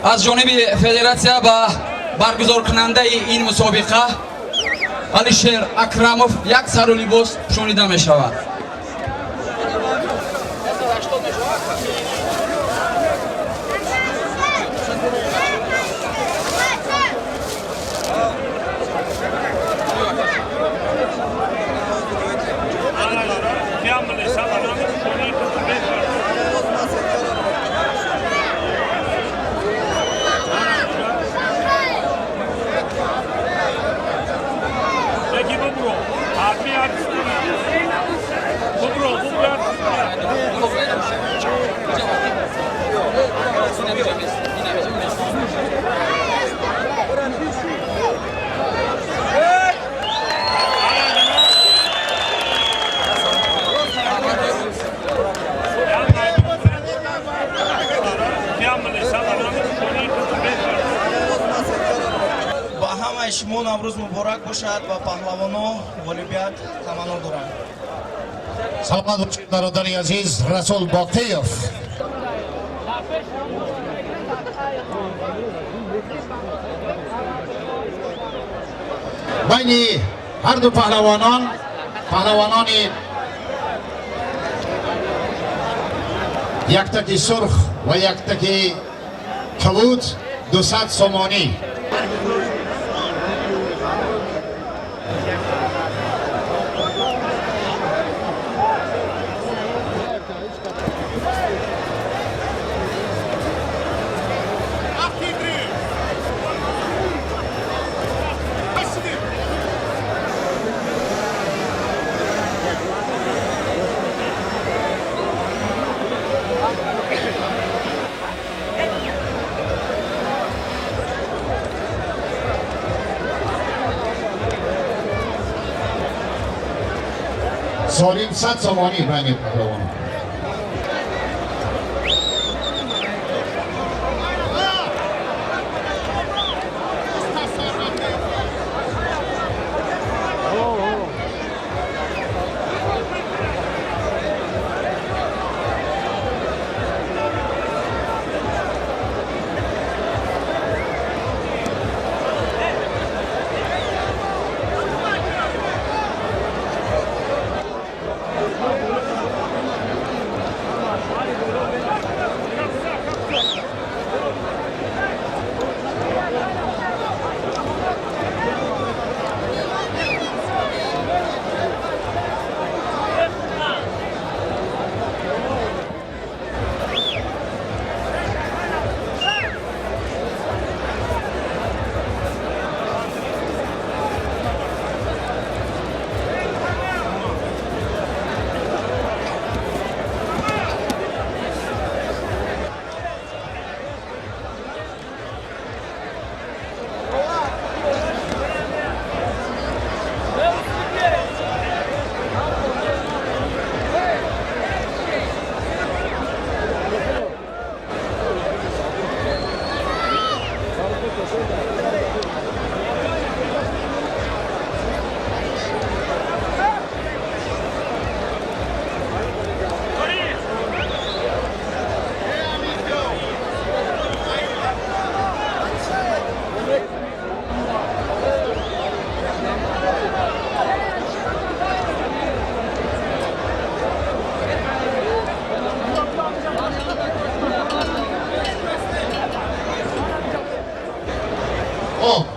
از جانب فدراسیا و برگزار کننده این مسابقه علیشیر اکرامов یک سر و لباس شونیده می شود. شما نوروز مبارک باشد و پهلوانان والیبال تمنا دارند. سلامت باشید برادری عزیز رسول باقیوف. بین هر دو پهلوانان یک تکی سرخ و یک تکی کبود 200 سومانی. سالیم 100 سومانی بین پهلوانان.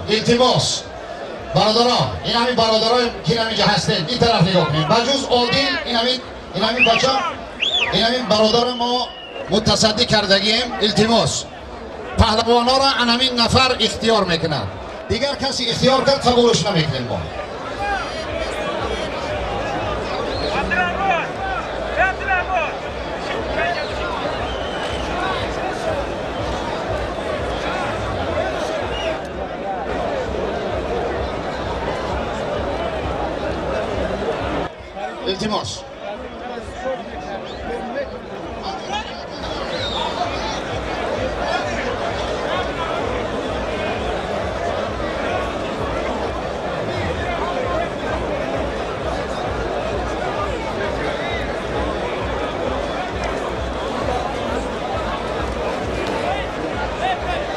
التماس برادران، این همین برادران که اینجا هستند این طرف نگاه کنید. بجز آدین این همین بچه این همین برادر ما متصدی کردگیم. التماس پهلوانا را این همین نفر اختیار میکنند. دیگر کسی اختیار کرد قبولش نمیکنیم ما. التماس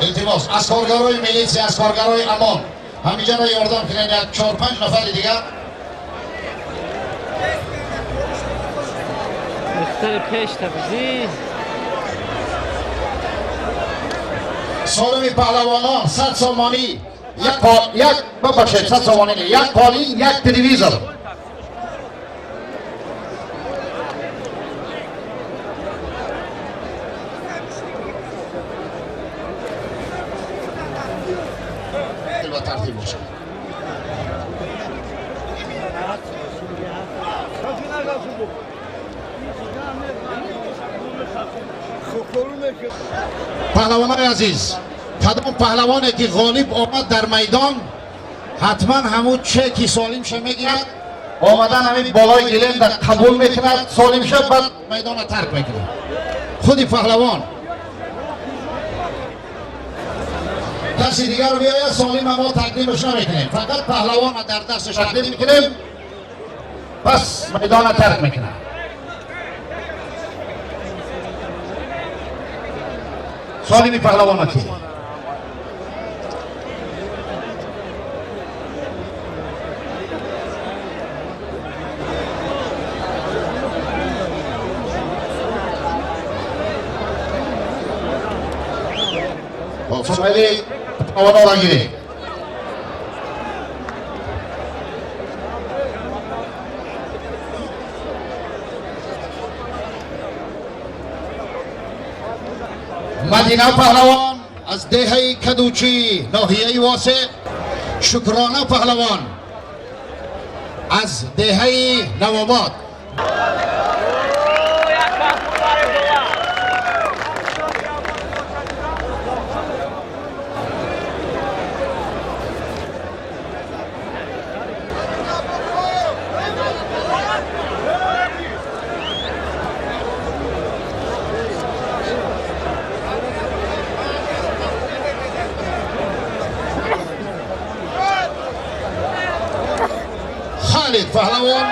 التماس از کارگرای میلیسی، از کارگرای امان همینجا را یاردم کنین. یک 4-5 نفر دیگه مختار پیش تبزی سالم پهلوانان 100 سامانی یک ببخشید 100 سامانی نه، یک پالین، یک تلویزور. با ترتیب باشه. پهلوانان عزیز، کدام پهلوانی که غالب آمد در میدان حتما همون چکی سالم شه میگیرد، آمدن همین بالای گلیم در قبول میکند، سالم شه بعد میدان ترک میکند. خودی پهلوان کسی دیگر رو بیاید سالم ما تقدیمش نمیکنیم، فقط پهلوان در دستش تقدیم میکنیم پس میدان ترک میکنه. سالمی پهلوان مکی سمیلی پهلوان را گیری مدینه پهلوان از دهه کدوچی ناحیه واسه، شکرانه پهلوان از دهه نوآباد، خالد پهلوان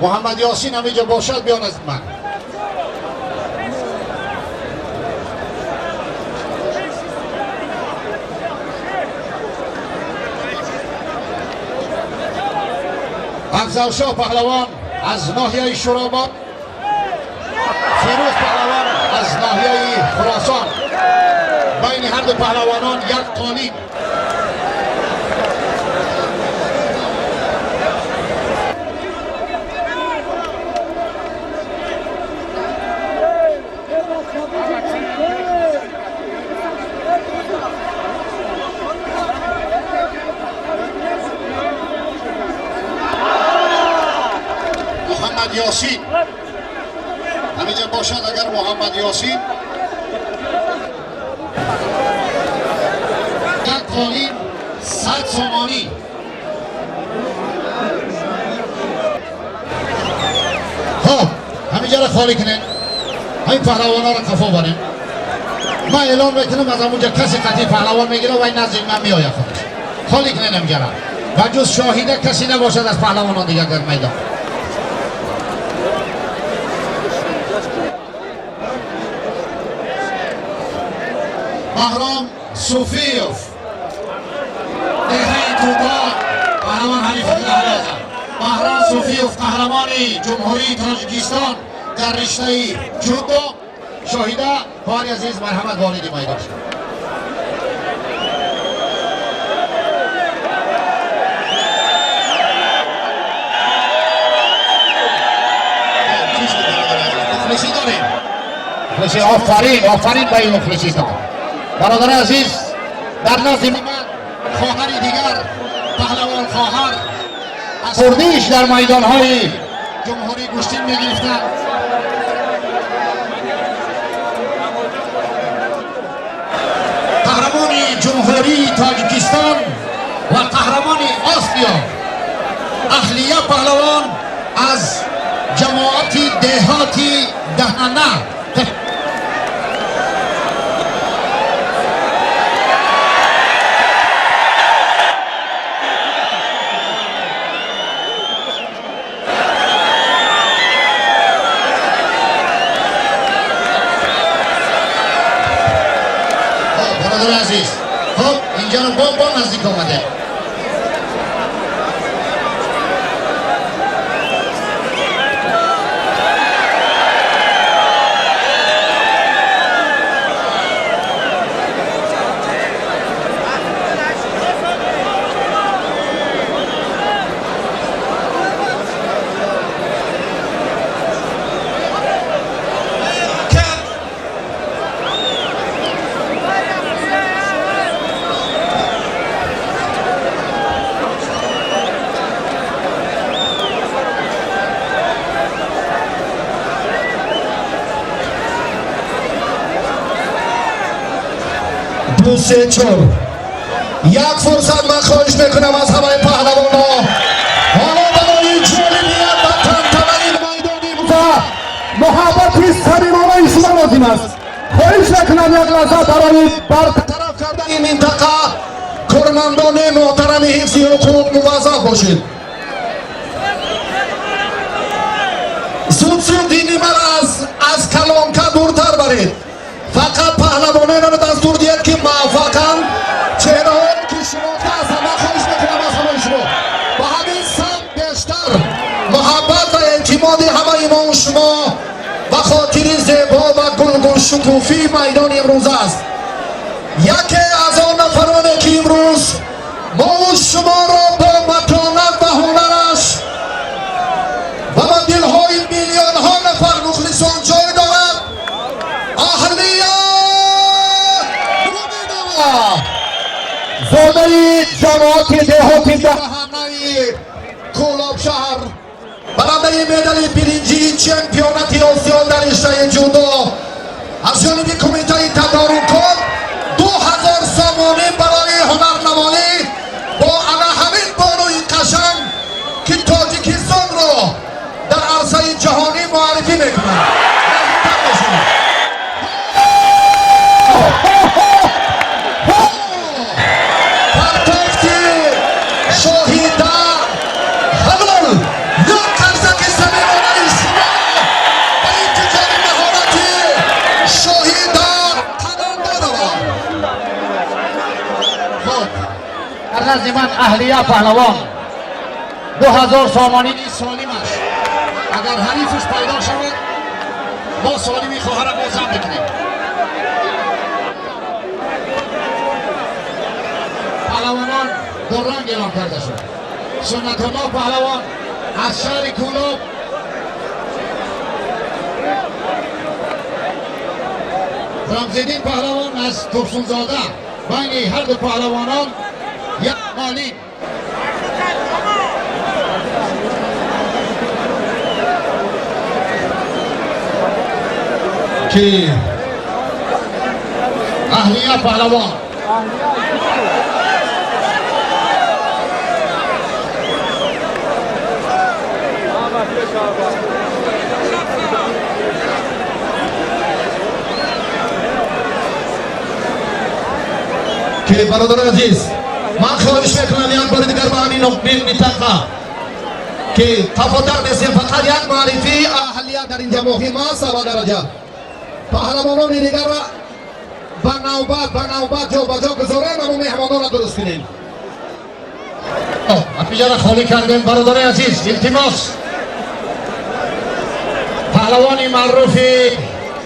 محمد یاسین همینجا باشد بیان از من. افضل شاه پهلوان از ناحیه شوراباد، فیروز پهلوان از ناحیه خراسان، بین هر دو پهلوانان یک قالین. محمد یاسین همینجا باشد. اگر محمد یاسین یک قالین 100 سامانی. خب همینجا را خالی کنین، همین پهلوان ها را کفا برین. من اعلام میکنم از همونجا کسی قطعی پهلوان میگیره و این نزدیک من میآید خودش. خالی کنین همینجا را و جز شاهیده کسی نباشد از پهلوانان دیگر در میدان. بهرام صوفیوف دهه توبان پهلوان حریف الله. بهرام صوفیوف قهرمان جمهوری تاجیکستان در رشته جودو. شاهیده خواهر عزیز مرحمت والد میدان شد. مفلسی داریم، مفلسی. آفرین به این مفلسی داریم. برادر عزیز در نزد من خواهری دیگر پهلوان خواهر از بردیش در میدانهای جمهوری گوشتین میگرفتن. قهرمان جمهوری تاجیکستان و قهرمان آسیا اهلیه پهلوان از جماعت دهاتی دهنه. برادر عزیز، خب اینجا رو با نزدیک آمده. دو سه چهار یک فرصت من خواهش میکنم از همه پهلوانا حالا برای جالبیت و تنطنه میدانی و محبت صمیمانه شما لازم است. خواهش میکنم یک لحظه برای برطرف کردن این منطقه کارمندان محترم حفظ حقوق موظف باشید. زود دینی مرز از کلانکه دورتر برید. فقط پهلوانان را دستور دید که موفقاً چهره‌هایی که شناخته از همه خواهش میکنم از همه شما با همین سب بیشتر محبت و اعتماد همه ما و شما و خاطر زیبا و گل شکوفی میدان امروز است. یکی از آن نفرانی که امروز ما و شما را با متانت و هنرش و با دلهای میلیون ها نفر مخلصان جای دارد. زاده جماعت دهاتی دهنه کولاب شهر برنده مدال برنجی چمپیونات آسیا در رشته جودو از جانب کمیته تدارکات 2000 سامانه برای هنرنمایی با همین بانوی قشنگ که تاجیکستان را در عرصه جهانی معرفی میکنند. از من اهلیه پهلوان 2000 سامانی سالمش اگر حریفش پیدا شود ما سالمی خواهر را بازم بکنیم. پهلوانان دو رنگ اعلام کرده شد. سنت الله پهلوان از شهر کولاب رمزالدین پهلوان از ترسونزاده بین هر دو پهلوانان یک مالی که اهلیه پهلوان که برادر عزیز من خواهش میکنم یک بار دیگر با همین منطقه که تفاوت نیستیم فقط یک معرفی اهلیت در اینجا مهم است و درجه پهلوانان دیگر را به نوبت جا به جا گذاریم و مهمانان را درست کنیم. افیجا را خالی کردیم. برادر عزیز التماس پهلوانی معروف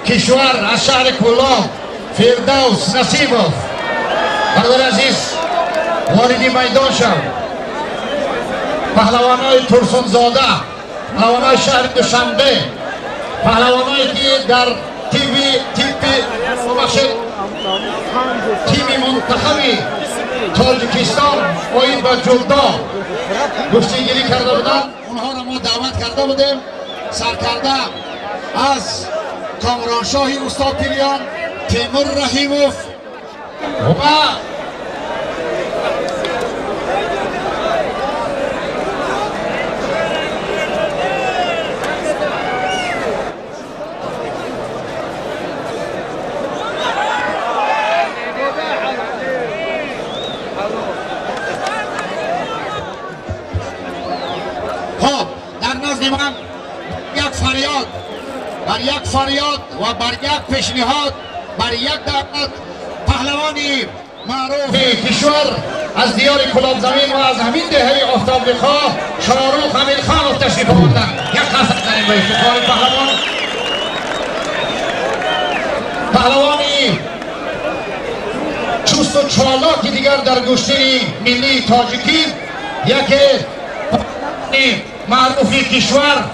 کشور از شهر کولاب فردوس نصیبوف برادر عزیز واردی میدان شد. پهلوانای ترسونزاده، پهلوانای شهر دوشنبه، پهلوانایی که در تیم منتخب تاجیکستان اوید و جودو گفتگیری کرده بودن، اونها را ما دعوت کرده بودیم. سرکرده از کامرانشاهی استاد پیریان تیمور رحیموف و در نزد من یک فریاد و بر یک پیشنهاد بر یک دعوت پهلوانی معروف کشور از دیار کلاب زمین و از همین دهه آفتابلیخا شاهرخ امیر خانوف تشریف آوردند. یک قصد داریم به افتخار پهلوانی چوست و چالاکی دیگر در گشتین ملی تاجیکی، یکی معروفی کشور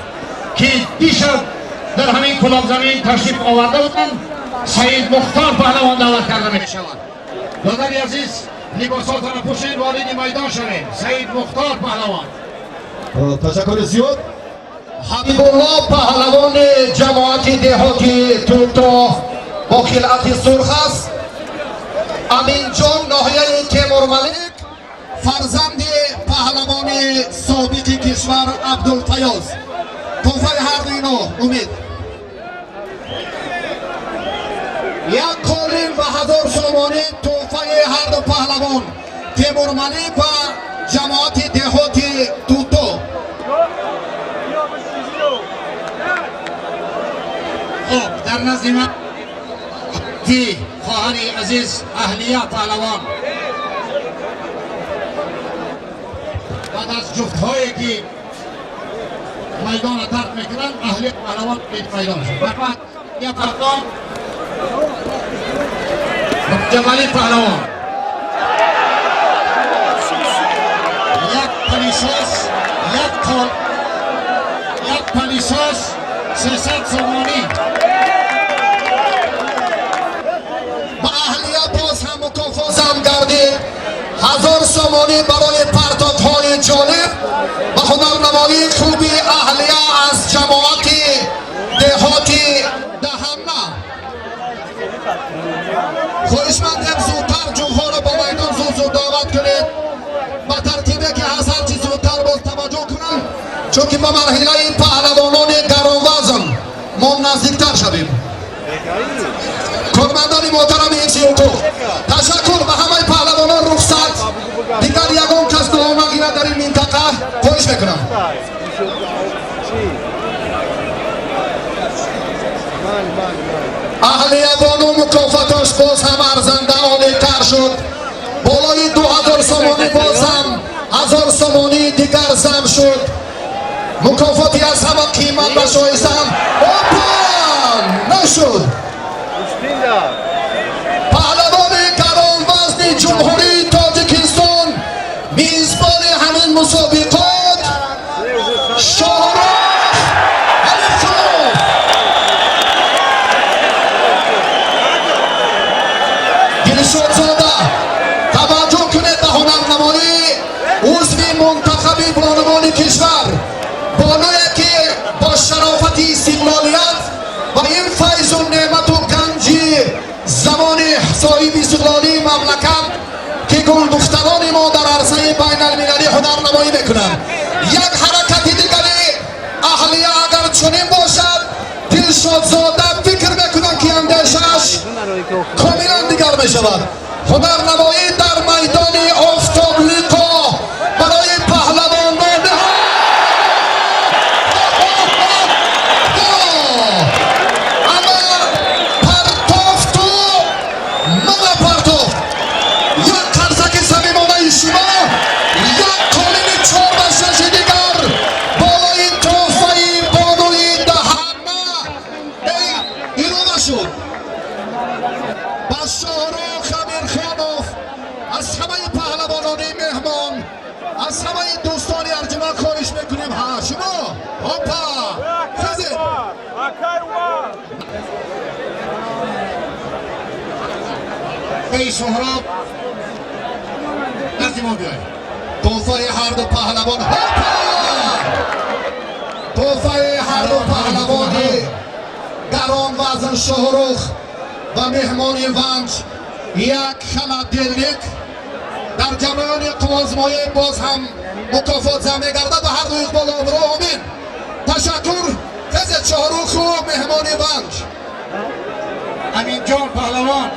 که دیشب در همین کلاب زمین تشریف آورده بودند، سید مختار پهلوان دعوت کرده می شود. برادر عزیز لباسات را پوشید وارد میدان شوید. سید مختار پهلوان. تشکر زیاد. حبیب الله پهلوان جماعت دهاتی توتا با خلعت سرخ است. امین جان ناحیه تیمور ملک فرزند پهلوان سابق کشور عبدالفیاض. توفای هر دو اینا امید. یک قالین و 1000 سامانی توفای هر دو پهلوان تیمور ملک و جماعت دهاتی توتو. خب در نزد من خواهر عزیز اهلیه پهلوان بعد از جفت‌هایی که میدان را ترک میکنند، اهلیه پهلوان به میدان شد. بعد یک پهلوان جمالی پهلوان، یک پلیساس 300 سامانی. با اهلیه باز هم مکافات هم گردید 1000 سامانی برای پرتاب‌های جالب و هنرنمایی خوبی اهلیه از جماعت دهاتی دهمه. خواهشمندم زودتر جوها را با میدان زود دعوت کنید با ترتیبی که هست چی زودتر باز توجه کنم، چون که با مرحله پهلوانان گرانوزن ما نزدیکتر شدیم. کارمندان محترم یک حقوق تشکر به همه پهلوانان رخصت. دیگر یگان کس دعا نگیرد در این منطقه. خواهش میکنم. اهلیه بانو مکافتاش باز هم ارزنده عالی تر شد. بالای 2000 سامانی باز هم 1000 سامانی دیگر زم شد. مکافاتی از همه قیمت و شایسته هم اوپن نشد. پهلوان گرانوزن جمهوری تاجیکستان میزبان همین مسابقات شاهرخ امیر خانوف. دلشاد زاده توجه کنید به هنرنمایی عضو منتخب بانوان کشور، بانویی که با شرافت استقلالیت و این فیض و نعمت و گنجی زمان صاحب استقلالی مملکت که گل دختران ما در عرصه بین المللی هنرنمایی میکنند. یک حرکت دیگری اهلیه اگر چنین باشد دلشاد زاده فکر میکنند که اندیشش کاملا دیگر میشود. هنرنمایی در میدان آفتابلیخا برای پهلوانان شاهرخ امیر خانوف از همه پهلوانان مهمان از همه دوستان ارجمند خواهش میکنیم ها شما هاپا خزید ای سهراب نزد ما بیاید. توفه هر دو پهلوان توفه هر دو پهلوان گران وزن شاهرخ و مهمان ونج یک خلط دلنیک در جریان قوازمایه باز هم مکافات زمین گردد و هر دو اقبال آمرو. آمین. تشکر فیض شاهرخ و مهمان ونج. امین جان پهلوان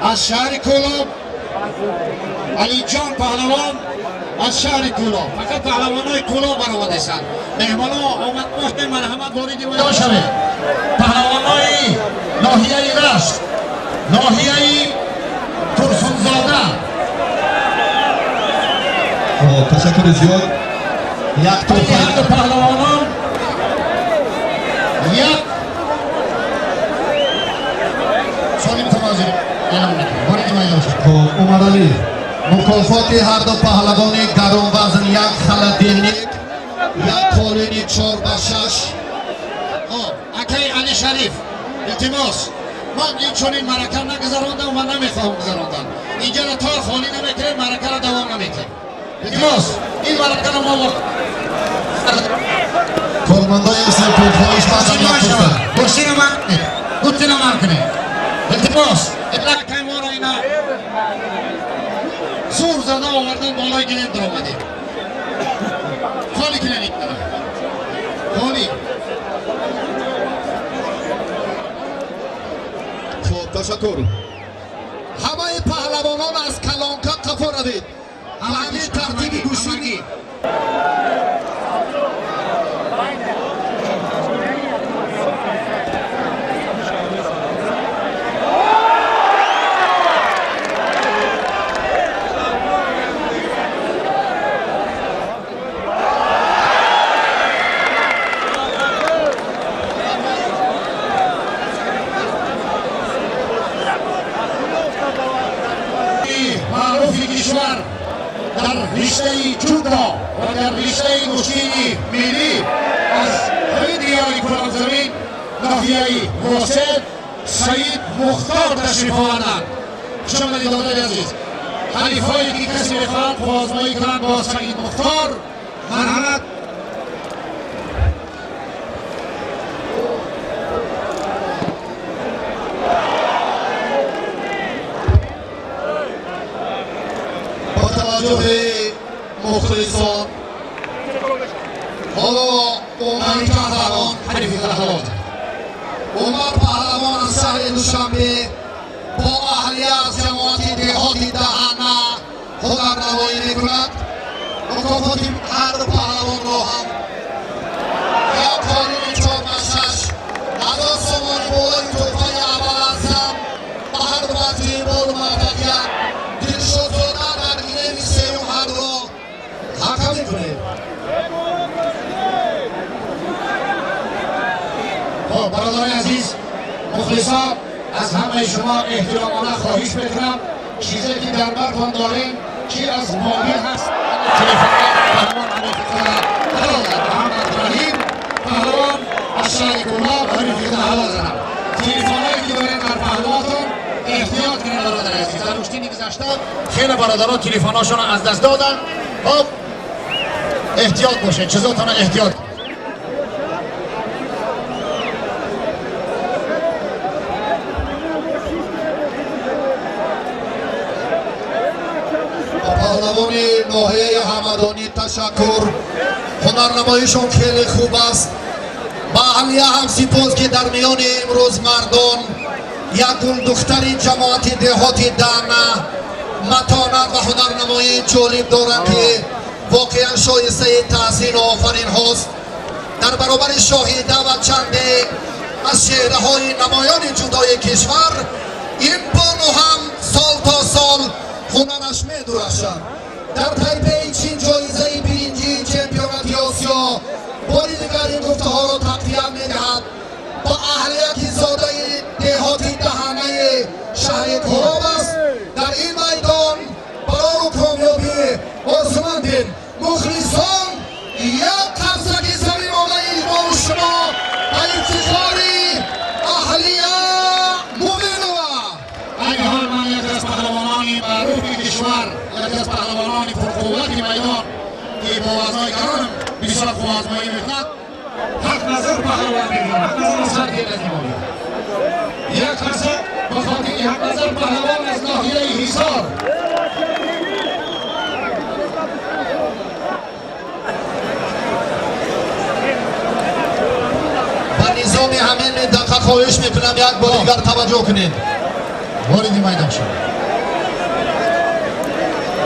از شهر کولاب، علی جان پهلوان از شهر کولاب. فقط پهلوانای کولاب برآمده اند. مهمانا آمد باش مرحمت واردی و شوه. پهلوانای ناحیه رشت، ناحیه ترسونزاده. تشکر زیاد. یک توفه هر دو پهلوانان یک سالیم تمازی اعلام میکنم. واردی میدان شد. عمر علی مکافات هر دو پهلوان گران وزن یک خلط دلنیک، یک قالین 4 به 6. اکای علی شریف التماس من این چونین مرکه نگذراندم و نمیخواهم گذراندم. اینجا را تا خالی نمیکنیم، مرکه را دوام نمیکنیم. التماس این مرکه را ما وقت کارمندای سپاه خواهش دارم گوشتی را من گوشتی را من کنیم. التماس اطلاع که ما را اینا سور زده آوردن بالای گلیم در آمدیم. خالی کنه نیک دارم خالی. خب تشکر. همه پهلوانان از کلانکا قفا روید. همین ترتیب گوشیدی. معروفی کشور در رشته جودا و در رشته نوشین ملی از همه دیار کره زمین ناحیه راسد سید مختار تشریف آوردند. شما دیداران عزیز، حریفایی که کسی بخواهد آزمایی کنند با سید مختار مرحمت. توجه مخلصان، حالا عمر پهلوان حریفی پهلوان عمر پهلوان از شهر دوشنبه با اهلیه از جماعت دهاتی دهانه هنرنمایی میکند. مکافات هر دو پهلوان را هم یک قانون 4 به 6 ادا سامانی بالای توفه اول هستم و هر دو بچه بال و موفقیت دلشد زاده در اینه سیوم هر دو را حکم میکنیم. خب برادران عزیز، مخلصا از همه شما احترامانه خواهش میکنم چیزی که در برتان داریم چی از مالی هست. تلفن پهلوان حریفی محمد رحیم پهلوان از شهر کولاب حریفی حلال زنم. تلفنایی که داریم در پهلوانتون احتیاط کنید برادر عزیز. در روشتینی گذشته خیلی برادران تلفناشون از دست دادن. خب احتیاط باشید، چیزاتون احتیاط. پهلوان ناحیه همدانی تشکر. هنرنماییشون خیلی خوب است. با اهلیه هم سپاس که در میان امروز مردان یک گل دختری جماعت دهاتی دانه متانت و هنرنمایی جالب دارند که واقعا شایسته تحسین و آفرین هاست. در برابر شاهده و چنده از شعرهای نمایان جدای کشور این بانو هم سال تا سال هنرش می درخشد. در تایپه چین جایزه برنجی چمپیونات آسیا باری دیگر این گفته ها را تقویت می دهد. با اهلیت زاده دهاتی دهانه شهر کولاب است. در این میدان برای کامیابی آرزومندیم. مخلصان یک قبضه صمیمانه با شما و افتخاری اهلیه مومنوه. اگر حال من یک از پهلوانان معروف کشور، یک از پهلوانان پرقوت با وزنایگران بسیار خوب آزمایی میکند حق نظر پهلوان میگیرد حق نظر سر دیل از نیمانی یک حرسه بخاطر حق نظر پهلوان از ناحیه حصار و نظام همین منطقه خواهش میکنم یک بار دیگر توجه کنید واردی میدان شد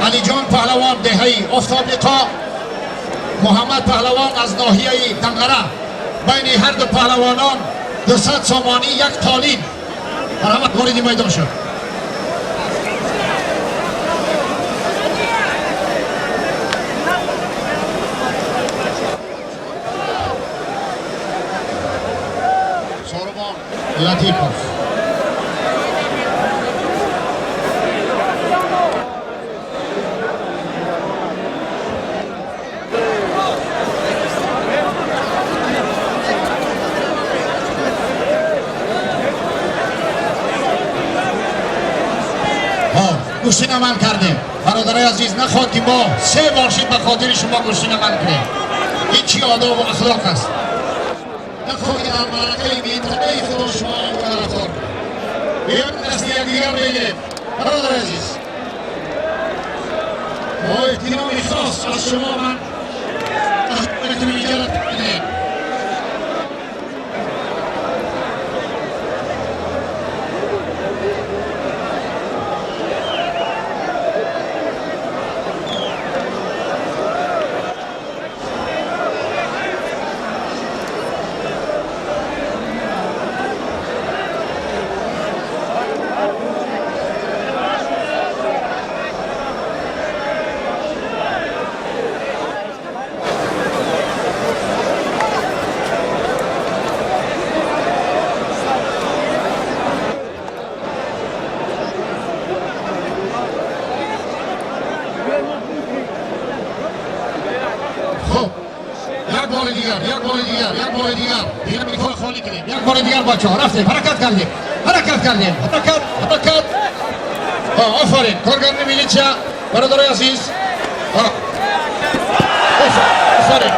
علی جان پهلوان دهی افتابقا محمد پهلوان از ناحیه دنگره بین هر دو پهلوانان 200 سامانی یک تالین مرحمت واردی میدان شد ساربان لطیفوف گوشتین عمل کردیم برادرای عزیز نخواد که ما 3 باشید به خاطر شما گوشتین عمل کنیم این چی آداب و اخلاق است نخواد که در مرحله میتونه خدا شما رو رفتار بیان دستی یک دیگر بگیریم برادر عزیز با احترام خاص از شما من احترام ایجاد کنیم یک بار دیگر بچه ها رفتیم حرکت کردیم حرکت آفرین کارگرد میلیچیا برادرای عزیز آفرین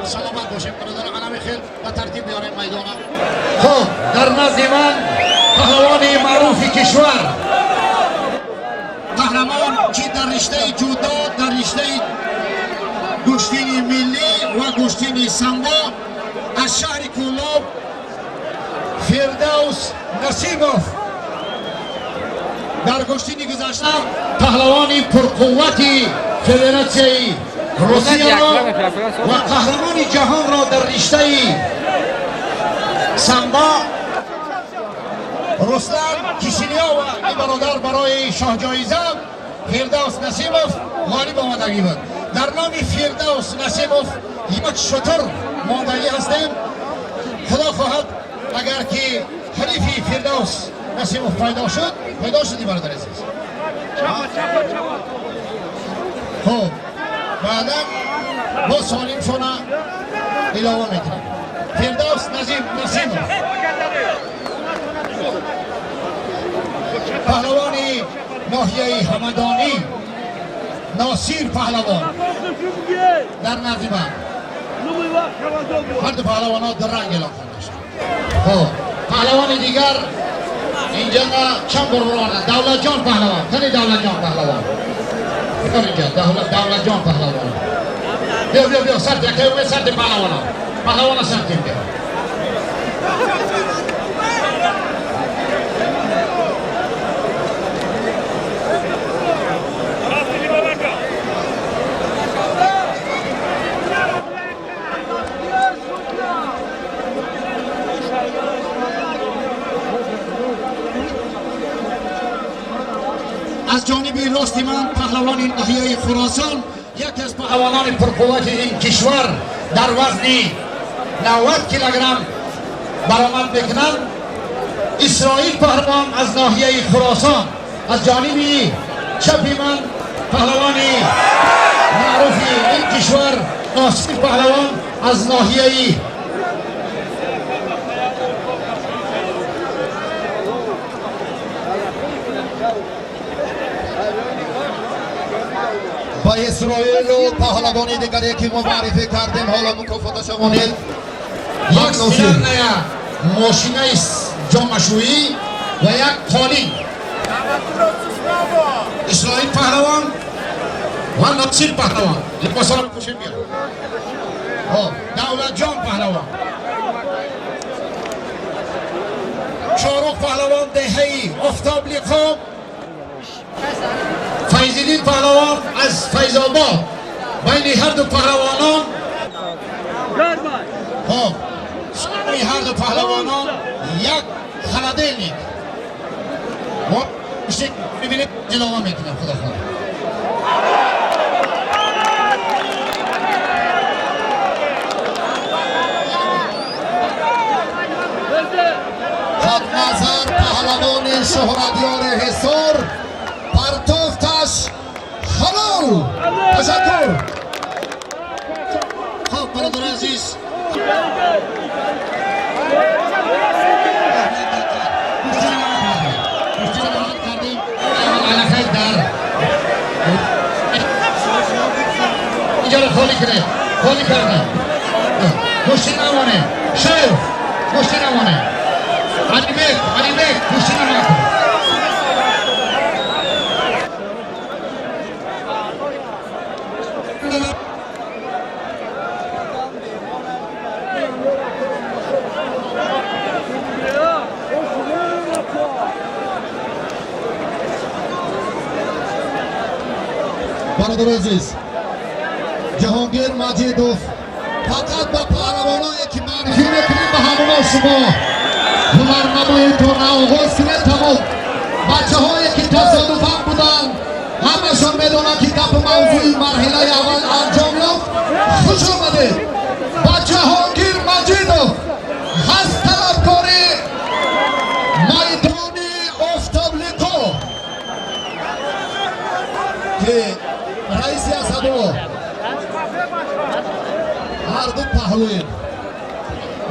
سلامت باشیم برادر علم خیل به ترتیب بیاریم میدان خب در نزد من پهلوانی معروفی کشور قهرمان که در رشته جودو در رشته گشتین ملی و گشتین سامبو از شهر کولوب فردوس نسیموف در گشتین گذشته پهلوانی پرقوتی فدراسیون روسیه و قهرمان جهان را در رشته سامبو رستم کیشینیا و این برادر برای شاه جایزه فردوس نسیموف غالب آمدگی بود در نام فردوس نسیموف یک شتر ماندگی هستیم خدا خواهد اگر که حریفی فردوس نسیموف پیدا شدی برادر عزیز خب بعدا با سالم شونه علاوه میکنیم فردوس نسیموف پهلوانی ناحیه همدانی ناصیر پهلوان در نظیبان هر دو پهلوان ها در رنگ اعلام کرده شد خب پهلوان دیگر اینجا چند برورانه دولت جان پهلوان کنی دولت جان پهلوان بکن اینجا دولت جان پهلوان بیا سرد یکی اومه سرد پهلوان ها سرد بیا از جانب راست من پهلوان ناحیه خراسان یکی از پهلوانان پرقوت این کشور در وزن 90 کیلوگرم برآمد میکنند اسرائیل پهلوان از ناحیه خراسان از جانب چپ من پهلوان معروف این کشور ناصر پهلوان از ناحیه و اسرائیل و پهلوانی دیگری که ما معرفی کردیم حالا مکافاتش آمونید یک نوشیر ماشین جامعشویی و یک قالین اسرائیل پهلوان و ناصر پهلوان لباسا رو پوشید بیاد دولت جان پهلوان شاروخ پهلوان دهی آفتاب لیقام فیض‌الدین پهلوان از فیض‌آباد بین هر دو پهلوانان بین هر دو پهلوانان یک خلدلنیک ما ببینید جلوه میکنم خدا خدا خط نظر پهلوان شهردیار حصار پرتافتش حلال تشکر خب برادر عزیز اینجا رو خالی کنه خالی کرده مشتی نمانه شیف مشتی نمانه علی بیک مشتی نمانه برادر عزیز جهانگیر مجیدوف فقط با پهلوانایی که معرفی میکنیم به همون شما هنرنمای تورنه آغاز کنه تمام بچه هایی که تصادفاً بودن همشون میدونن که گپ موضوعی مرحله اول انجام یافت خوش آمده با جهانگیر مجیدوف هست طلبکاری میدان آفتابلیقا که رئیسی اسدالله هر دو پهلوین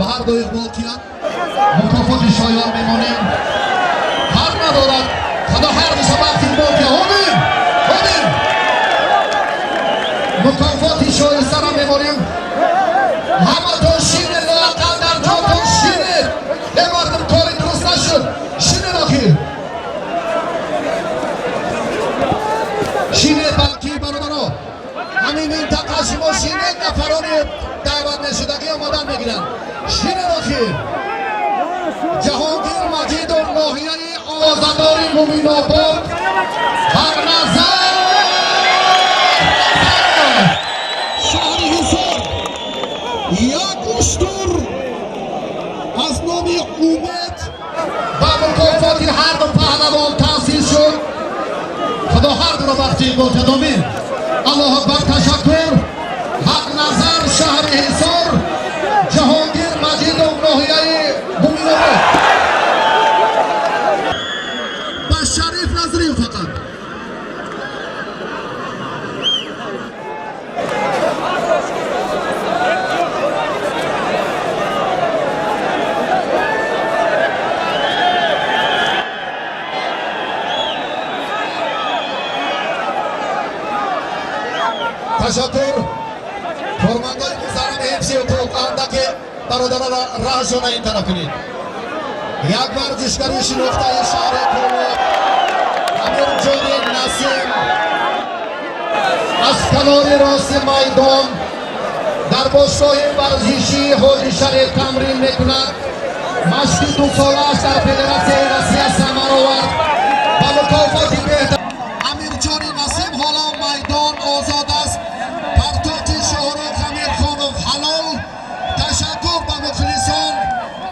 و هر دو اقبال کیان مکافات شایان میمانیم هر ندارد خدا هر دو سبب اقبال که همین مکافات شایسته را میمانیم همه تا شیر لاقل در جا تا شیر به مردم کاری درست نشد شیر ناخیر شیر بلکی برادرها همین منطقه شما شیر نفرانی دعوت نشدگی آمدن میگیرن شیر ناخیر جهانگیر مجید و ناحیه آزادار مومین آباد هر نظر شهر حصار یک اشتر از نام امید و مکافات هر دو پهلوان تأسیس شد خدا هر دو را وقتی باید آمین الله اکبر تشکر حق نظر شهر حصار جهانگیر مجید و ناحیه مومین آباد با شریف نظریم فقط تشکر فرماندار محترم حفظی و توقعنده که برادر راهشون این طرف کنید یک ورزشکاری شناخته شهر کلو امیر جانی نسیم از کنار راست میدان در باشگاه ورزشی حاجی شریف تمرین میکند مشقی 2 ساله‌اش در فدراسیون روسیه ثمر آورد با مکافاتی بهتر امیر جانی نسیم حالا میدان آزاد است پرتاچ شاهرخ امیرخانov حلال تشکر به مخلصان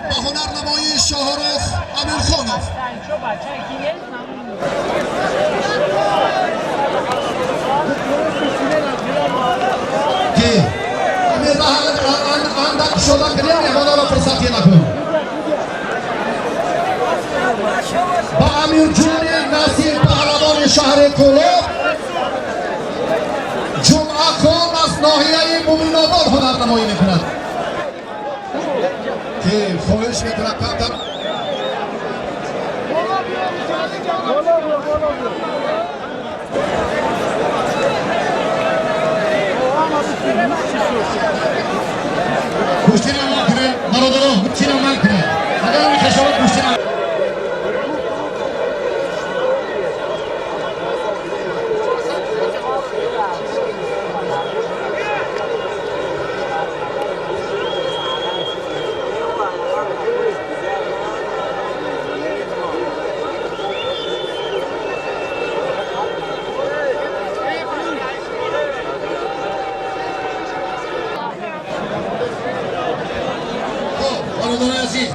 به هنرنمایی شاهرخ امیرخانov که امیر اندک شده کنیم مهمانا را فرصتی نکنیم با امیر جانی نسیم پهلوان شهر کلو جمعه خان از ناحیه مومین آباد هنرنمایی میکند که خواهش میکند کمتر کشتی نمان کنه برادران کشتی نمان کنه اگر می کشاورز کشتی نمان برادران عزیز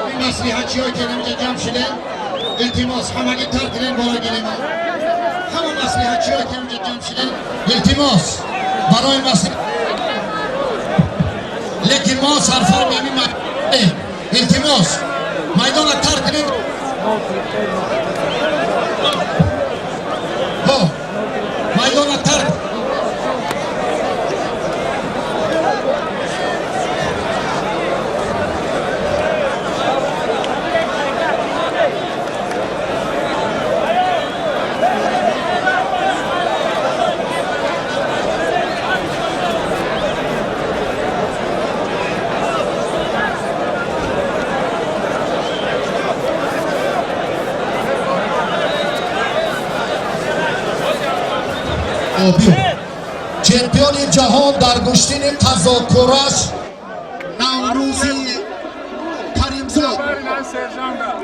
این مصلحتچی هایی که نمیجا جمع شدن التماس همگی ترک کنین بالا گلیم همه مصلحتچی هایی که نمیجا جمع شدن التماس برای مصلحت لیکن ما سرفار میمی التماس میدان ترک کنین میدان ترک چمپیون جهان در گشتین تذاکرش نوروزی کریمزاد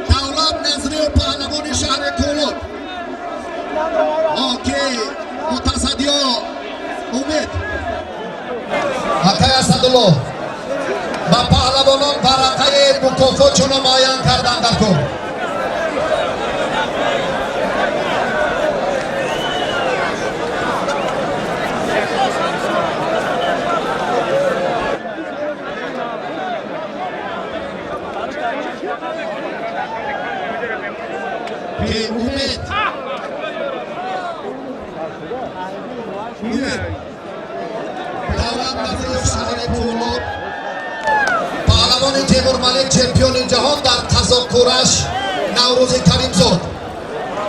دولت نظری و پهلوان شهر کولوب آکی متصدیا امید حقای اسدالله و پهلوانان ورقه مکافات چون معین کردن در کن پهلوان تیمور ملک چمپیون جهان در تذاکرش نوروز کریمزاد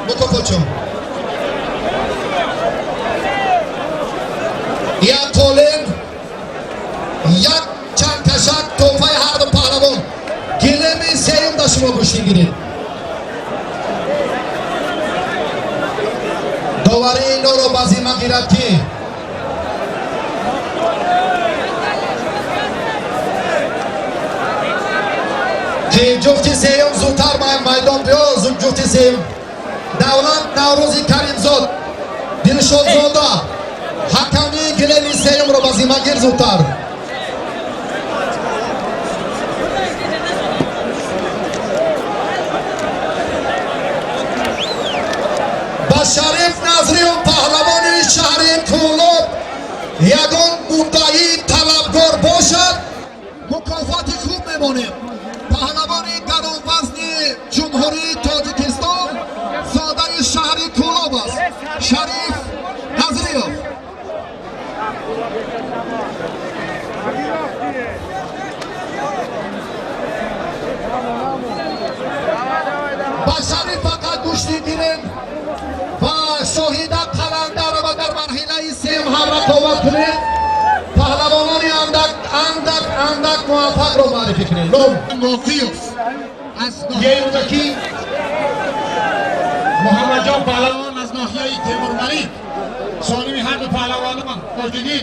مکافات یک قولن یک چند کشک توفه هر دو پهلوان گلمی سیم در شما گوشتی گیرید داوری این رو بازی ما گیرد که جفت سیم زودتر میدان بیا جفت سیم دولت نوروزی کریمزاد دلشاد زاده حکمی گلمی سیم رو بازی ما گیر زودتر شریف نظری و پهلوان شهر کولوب یگان مدعی طلبگار باشد مکافات خوب میمانیم پهلوان گرانوزن جمهوری تاجیکستان زاده شهر کولوب است شریف نظری با شریف فقط گوشتی گیریم و شاهده قلندر و در مرحله سیم هم رقابت کنید پهلوانانی اندک موفق رو معرفی کنید موفیوس یه روزکی محمد جان پهلوان از ناحیه تیمور ملک ثانوی هر دو پهلوانان تاجدین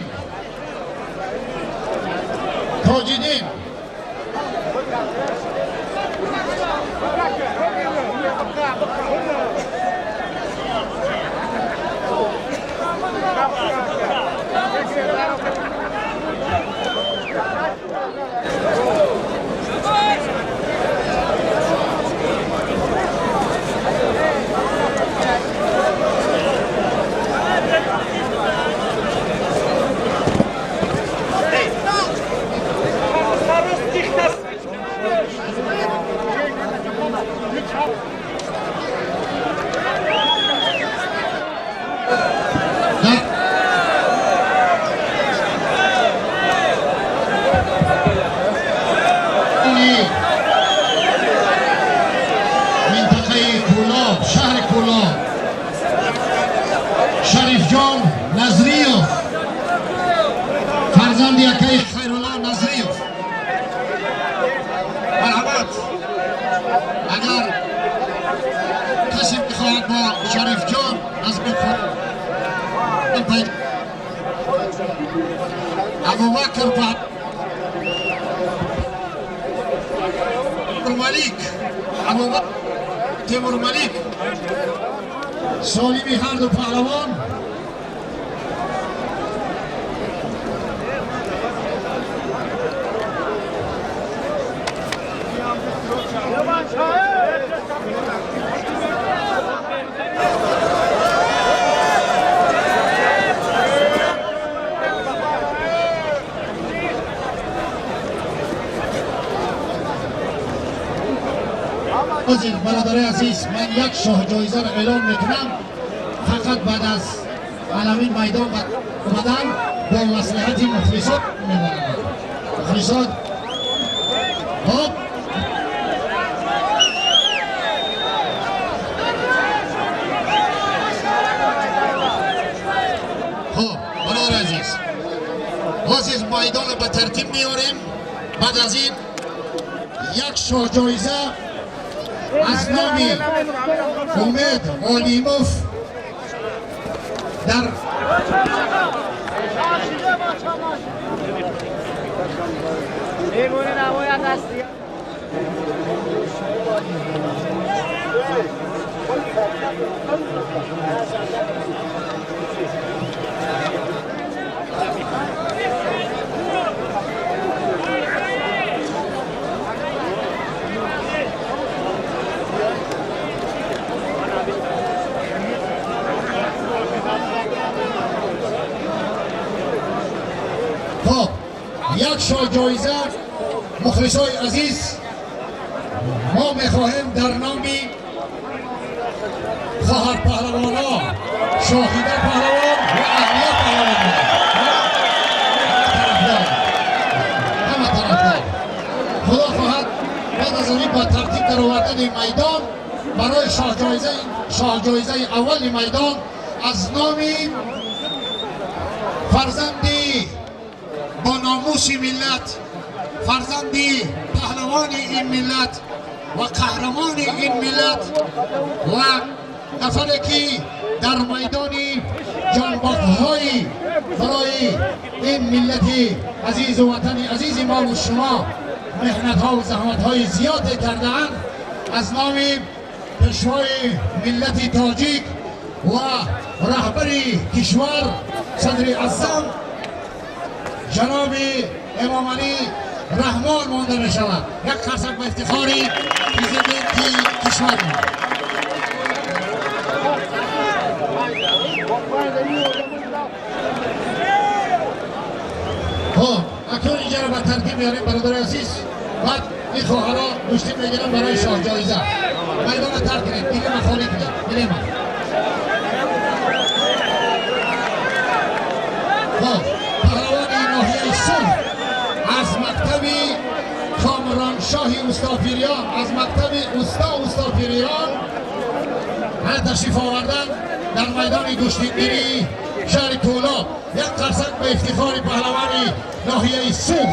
ابوبکر ملیک ابوبکر تیمور ملیک سالمی هر دو پهلوان عزیز برادرای عزیز، من یک شاه جایزه را اعلام میکنم. فقط بعد از علمین میدان اومدن با مصلحت مخلصات میبرند. مخلصات خب برادر عزیز، عزیز میدان را به ترتیب میاریم. بعد از این یک شاه جایزه از نام امید علیموف در یک شاه جایزه مخلصای عزیز ما میخواهیم در نام خواهر پهلوانا، شاهیده پهلوان و اهلیه پهلوان همه طرفدار خدا خواهد بعد از این با ترتیب در آوردن میدان برای شاه جایزه اول میدان از نام فرزندی با ناموس ملت، فرزندی پهلوان این ملت و قهرمان این ملت و نفری که در میدان جانباخت‌های برای این ملت عزیز و وطن عزیز ما و شما محنت‌ها و زحمت‌های زیاد کرده‌اند، از نام پیشوای ملت تاجیک و رهبر کشور صدر اعظم جناب امام علی رحمان مانده می شود. یک قرصک به افتخار پرزیدنت کشور. اکنون اینجا را به ترتیب میاریم برادر عزیز. بعد این خواهرها گوشتی میگیرن برای شاه جایزه. میدان را ترک کنید، دیگه من خالی کنید. بریم. از مکتب کامران شاهی استاپیریان، از مکتب استاپیریان هر تشریف آوردن در میدان گشتیگیری شهر تولا. یک قرصک به افتخار پهلوان ناحیه سوخ.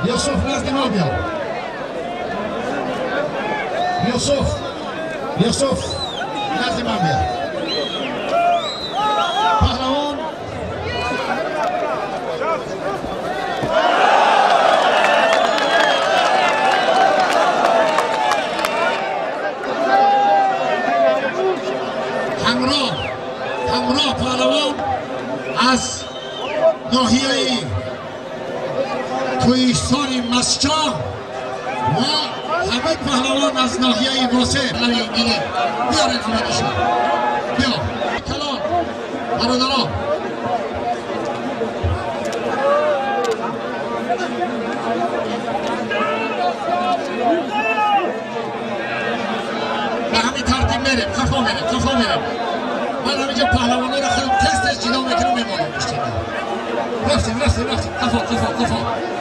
یوسف نزد ما بیا. یوسف نزد ما بیا. پهلوان همراه پهلوان از ناحیه کوهستان مسجد و همه پهلوان از ناحیه واسه بیارین همه‌شون. بیا کلان برادران، به همین ترتیب میریم. کفا میریم. من همینجا پهلوانه رو خودم تست جدا میکنم میمانم. رفتیم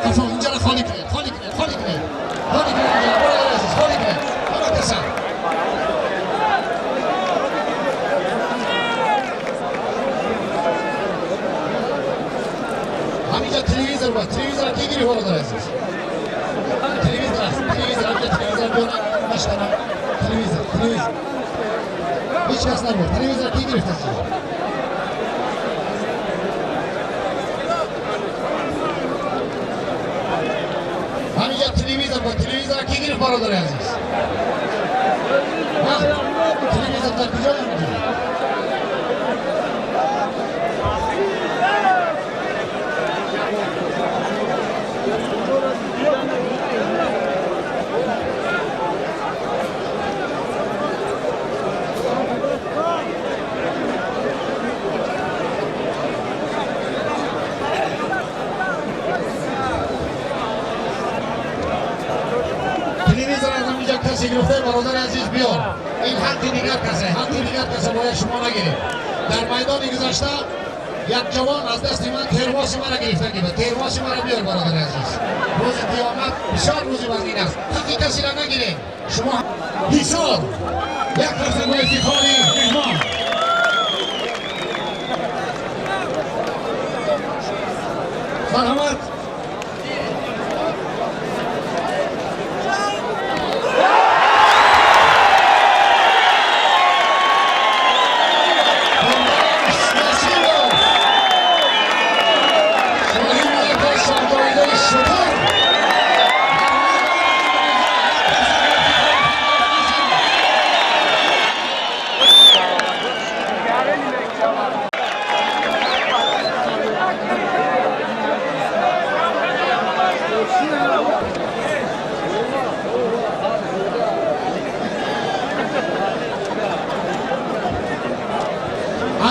کفا اینجا رو خالی کنید. همینجا اینجا تلویزیون بود. تلویزیون کی گیری برادر عزیز؟ تلویزیون است. تلویزیون اینجا تلویزیون بیارن مشکنم. تلویزیون. هیچ کس نبود. تلویزیون کی گرفته است؟ همینجا تلویزیون بود. تلویزیون کی گرفت برادر عزیز؟ تلویزیون در کجا نمی‌دونی؟ تلویزیون از همینجا کسی گرفته برادر عزیز بیار. این حقی دیگر کسی باید شما نگیرید. در میدان گذشته یک جوان از دست من تیرواس مرا گرفته که تیرواس مرا بیار برادر عزیز. روز قیامت بسیار روزی وزین است. حقی کسی را نگیرید. شما حساب یک کسی با افتخاری مهمان مرحمت.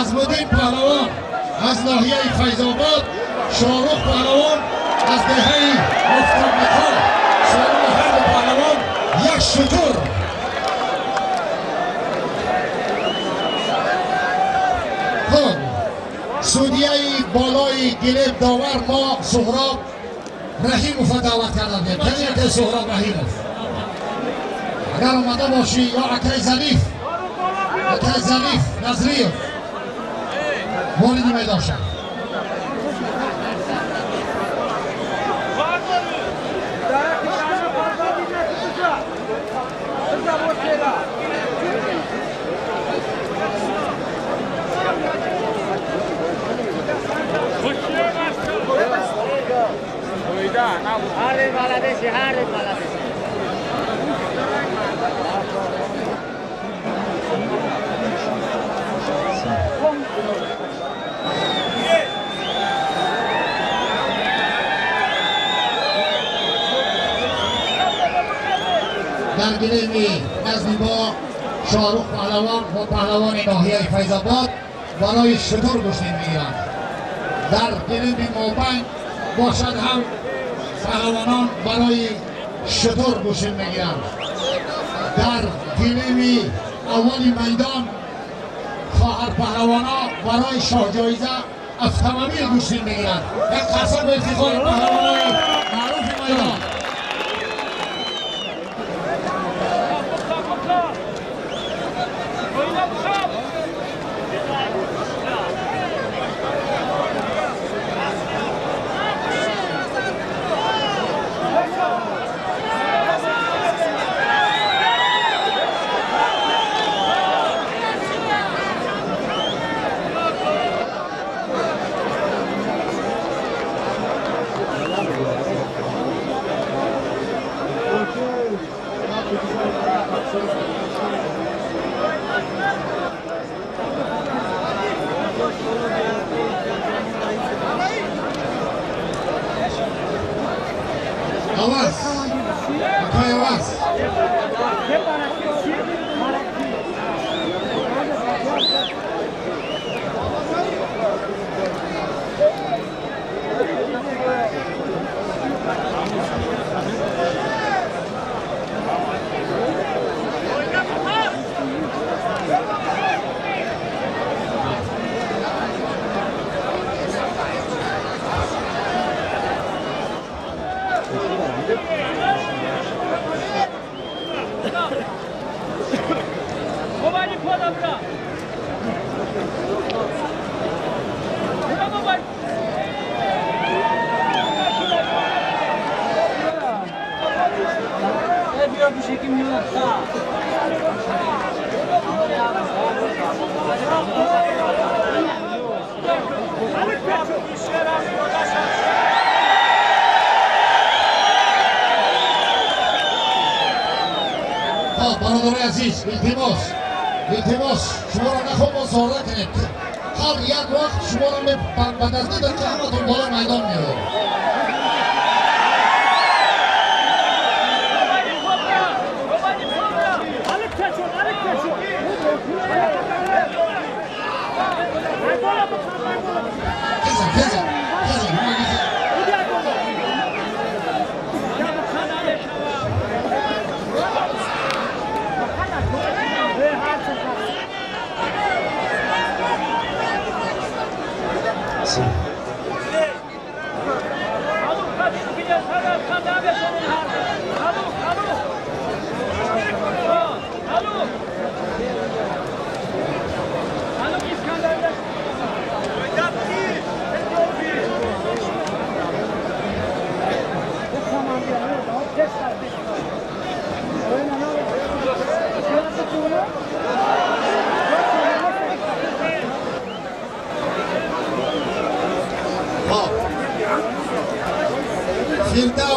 عزم‌الدین پهلوان از ناحیه فیض‌آباد، شاهرخ پهلوان از دهه مفترق‌ها، سالم هر پهلوان یک شتر. خب سودیه بالای گلب داور ما سهراب رحیموف دعوت کردن دیم. کسی که سهراب رحیموف اگر آمده باشی یا اکای ظریف نظریف مورد میدان شد. در گلیم نزدی با شاهرخ پهلوان و پهلوان ناحیه فیض‌آباد برای شتر گشتین میگیرند. در گلیم مابین باشد هم پهلوانان برای شتر گشتین میگیرند. در گلیم اول میدان خواهر پهلوانا برای شاه جایزه اتومبیل گشتین میگیرند. یک قصد به افتخار پهلوانای معروف میدان. Awas, pakai awas. برادر عزیز التماس شما را نخواه مصاحبه کنید هر یک وقت شما را به دست داد که همه تون بالا میدان میاد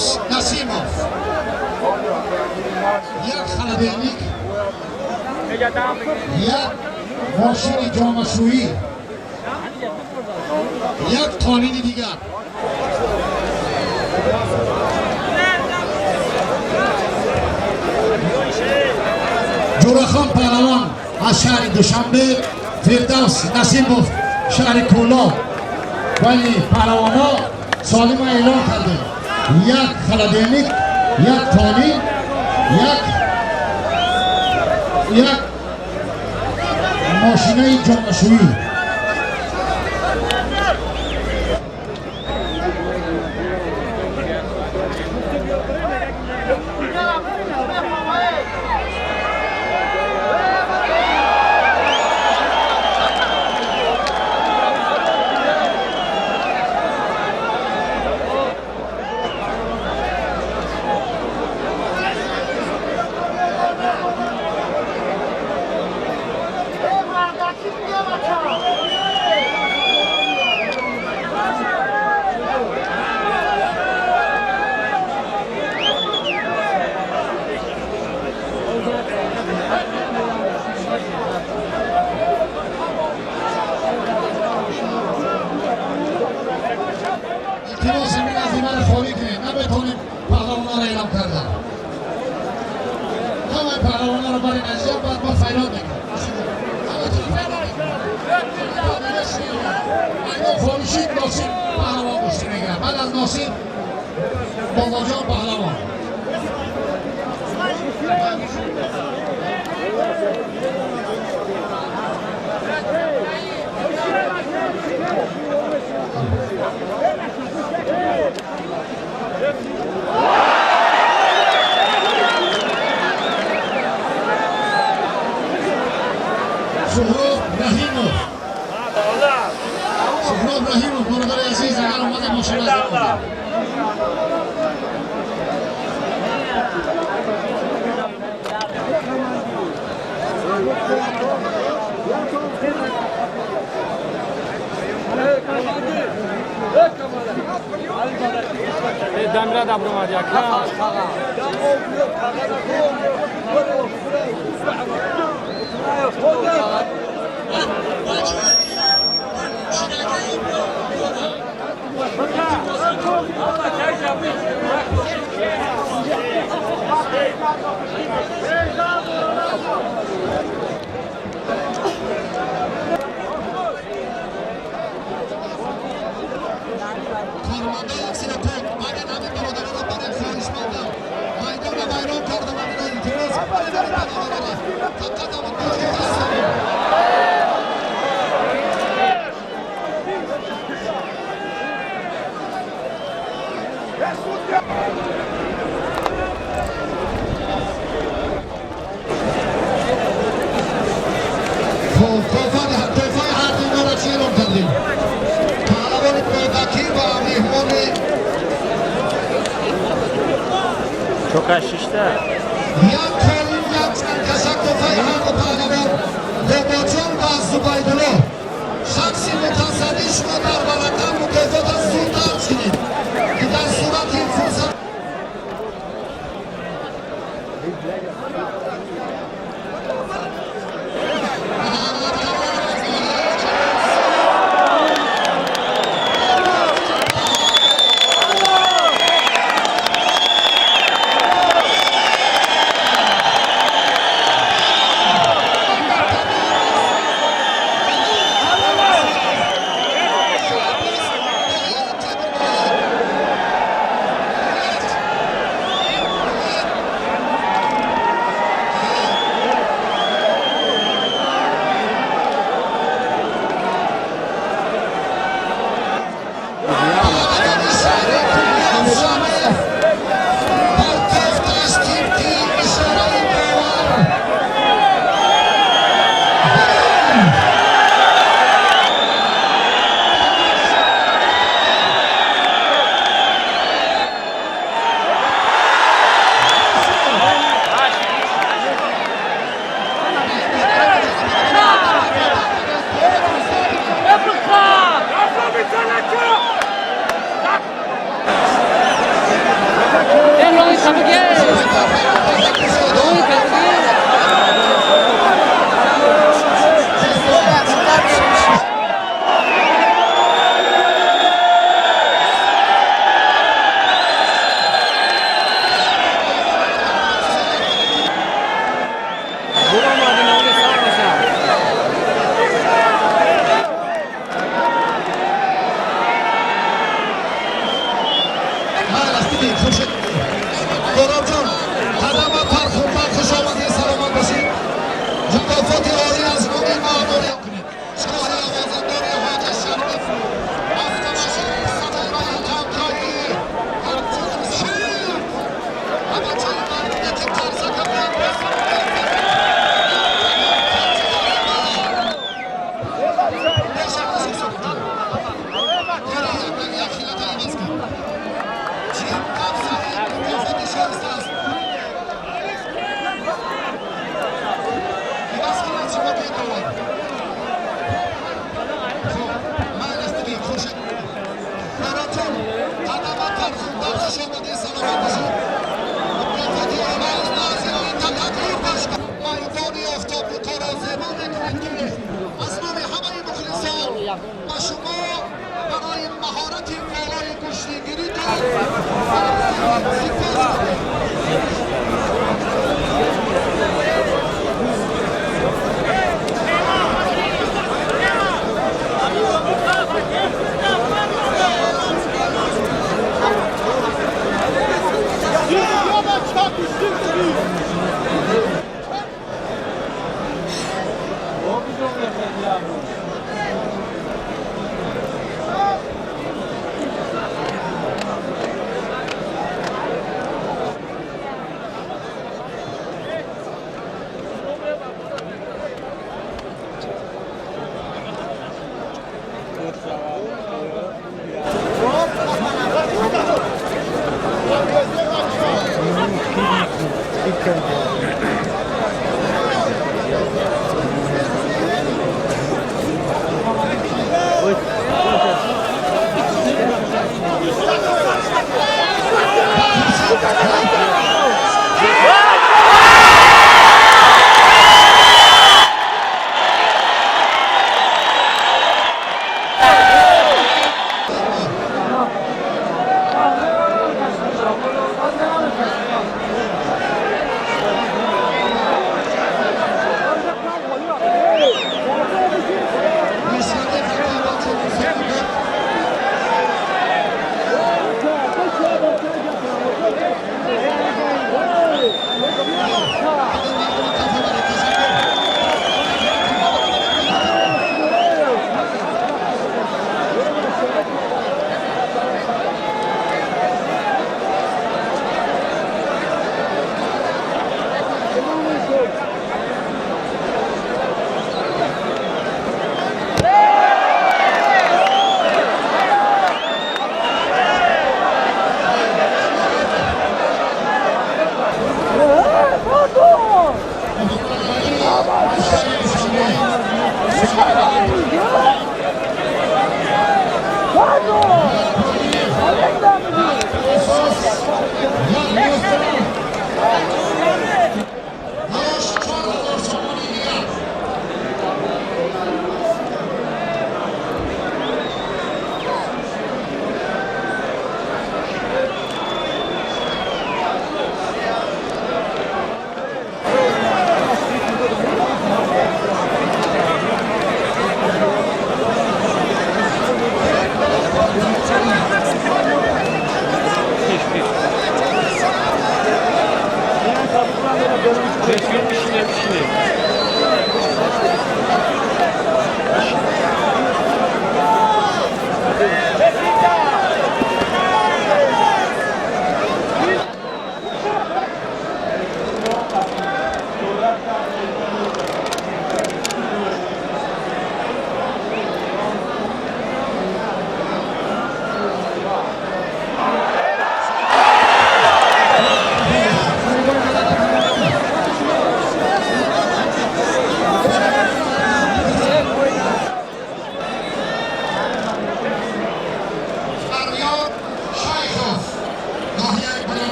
فردوس نسیموف یک خلبینیک یک ماشین جامعشویی یک تامین دیگر جورخان پهلوان از شهر دوشنبه فردوس نسیموف شهر کولا ولی پهلوانا سالم اعلام کرده یک خلبینیک یک تامین یک ماشینه جامعشویی التماس من از ایمان خالی کنید نمیتونیم پهلوانا را اعلام کردن همه پهلوانا را برای نزدیک باید ما فیراد میکنیم خورشید ناصیر پهلوان گوشتی میگیرم بعد از ناصیر باباجان پهلوان سهراب رحیموف برادر عزیز اگر اومده ماشین از دمیره دبر اومد یک کارمنده یک سرطان اگر همین برادران را برای خواهش مندم میدان را ویران کرده و من التماس فقط همون موجود هستم توفای هر دو را چی اعلام کردیم پهلوان بابکی و مهمان چوکش ششته یک کاریم یک کشک توفای حق و پهلوان قباچان و زبیدالله شخصی متصدی شما در ورقه مکافات از زودتر شدید که در صورت این فرصت و شما برای مهارت بالای کشتیگیری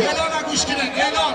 اعلان گوش کنید. اعلان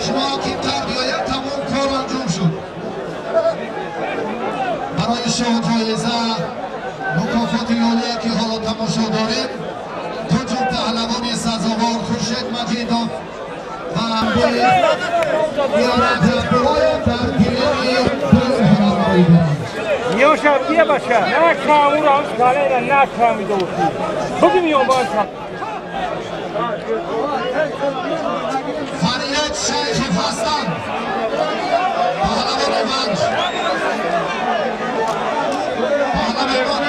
شما کمتر بیاید تمام کار انجام شد. برای شما جایزه مکافات یالی که حالا تماشا داریم دو جور پهلوان سزاوار خورشید مجیدوف و امبولی بیارد باید در پیلوی هنرمایی برند. یه شبیه باشه نه کامو را همش کاره نه کامی دوستی بگیم یا باید فریاد شیخ فستان پهلوان منج پهلوان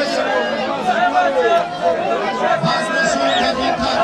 وزنشون کمتر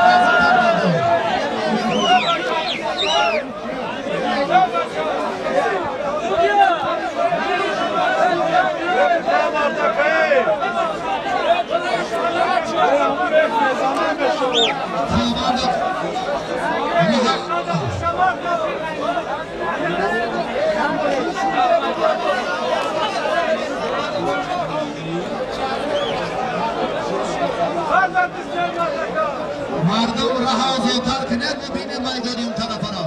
مردم رها زودتر کنید و بینید میدانی اون طرف را.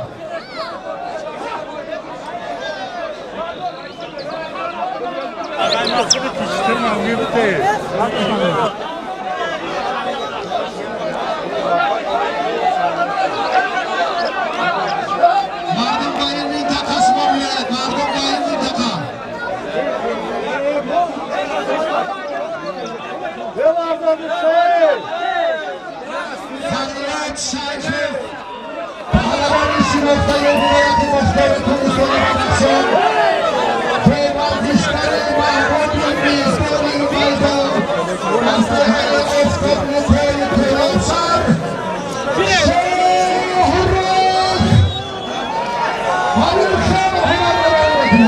مردم با این منطقه شما بیاید. مردم با این منطقه فریاد شیخ پهلوانی شناخته ولایت مختار کردستان بدخشان که ورزشکار محبوب میزبانی میدان از دهه اسکاتلندهای تهرانسر شهرام حلیمخان هنرمند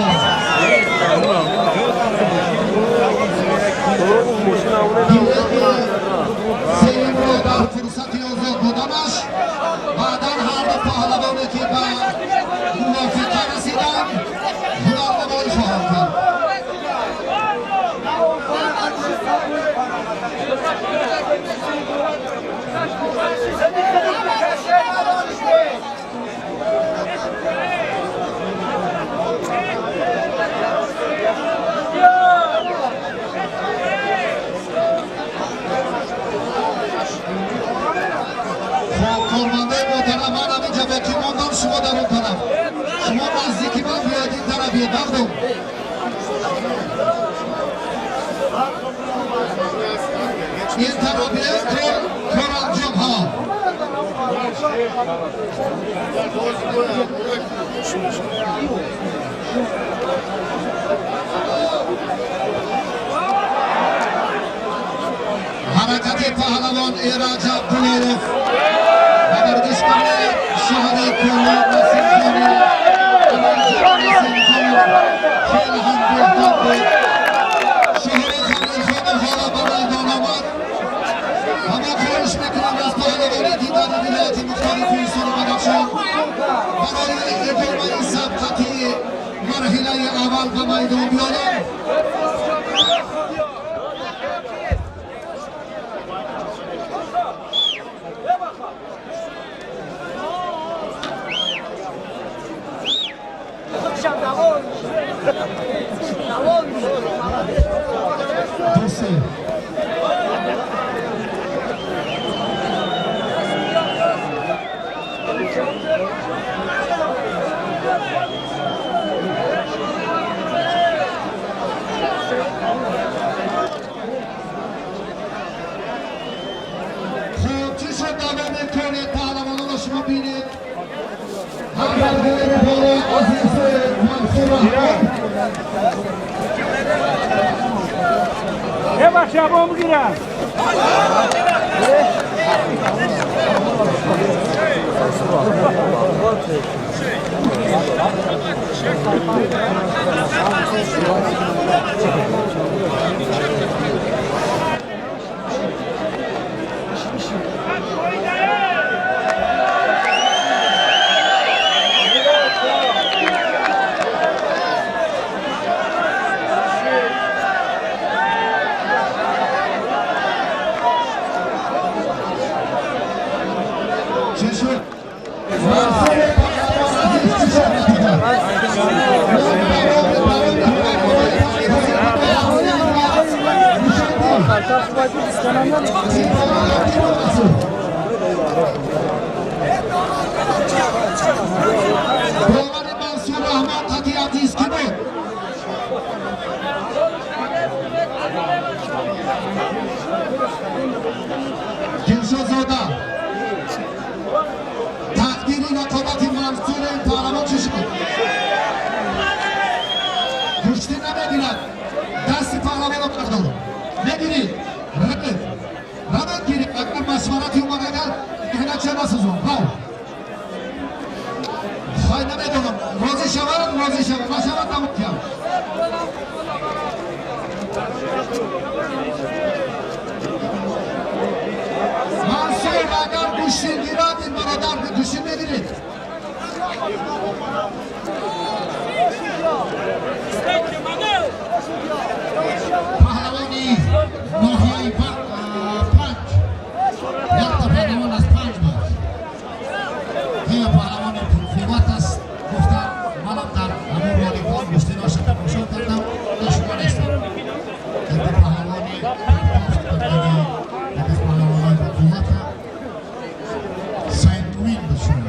سیم را در فرصتی آزاد بودنش بعدا هر دو پهلوانی که به موافقه رسیدند حرکت پهلوان ایراج عبدالله و گردشگر شهر کلی نصیر جانی خیلی هم بهتر بود. شهر خانه حالا به میدان آمد. اما خواهش میکنم از پهلوانی دیگر ولایت مختلف ایسان و بدخشان برای ادامه سبقتی مرحله اول به میدان بیاید. شما بینید همبرگر بار عزیز منصور رحمان یه بخش عبا میگیرم منصور رحمان قطعیتیست که بود گلشازاده تقدیری رقابت منصور این پهلوان چی شد؟ کشتی نمیگیرد دست پهلوان رو بردارد نگیرید رمت گیرید اگر مشورتی اومد اگر اینه چه نسازم خواهی نمیدونم راضی شود مشورت نمود کرد منصور اگر گوشتی گیرد این برادر به گوشتی میگیرید پهلوانی ناحیه پنج یک تا پهلوان از 5 بود که پهلوان قوت است گفتن منم در همون والیبال گشتی را شکل کردم دشمن نیستم یک تا پهلوانی پهلوانی یک از پهلوانی قوت سید موین بشون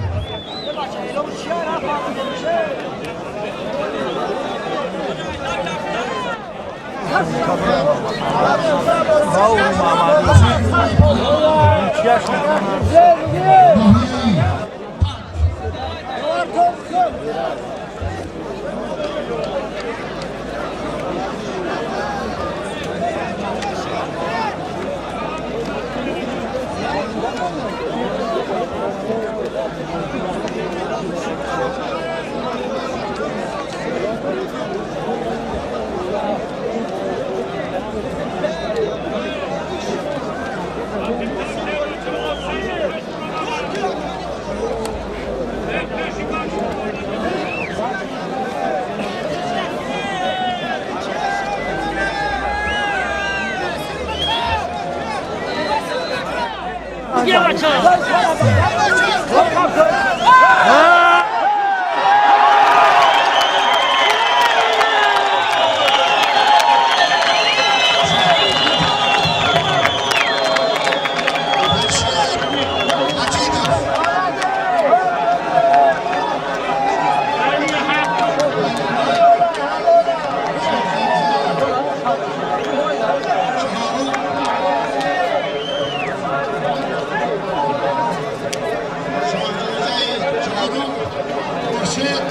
مرشد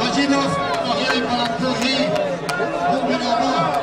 مجیدوف آقای بلندپوری، خوب نامه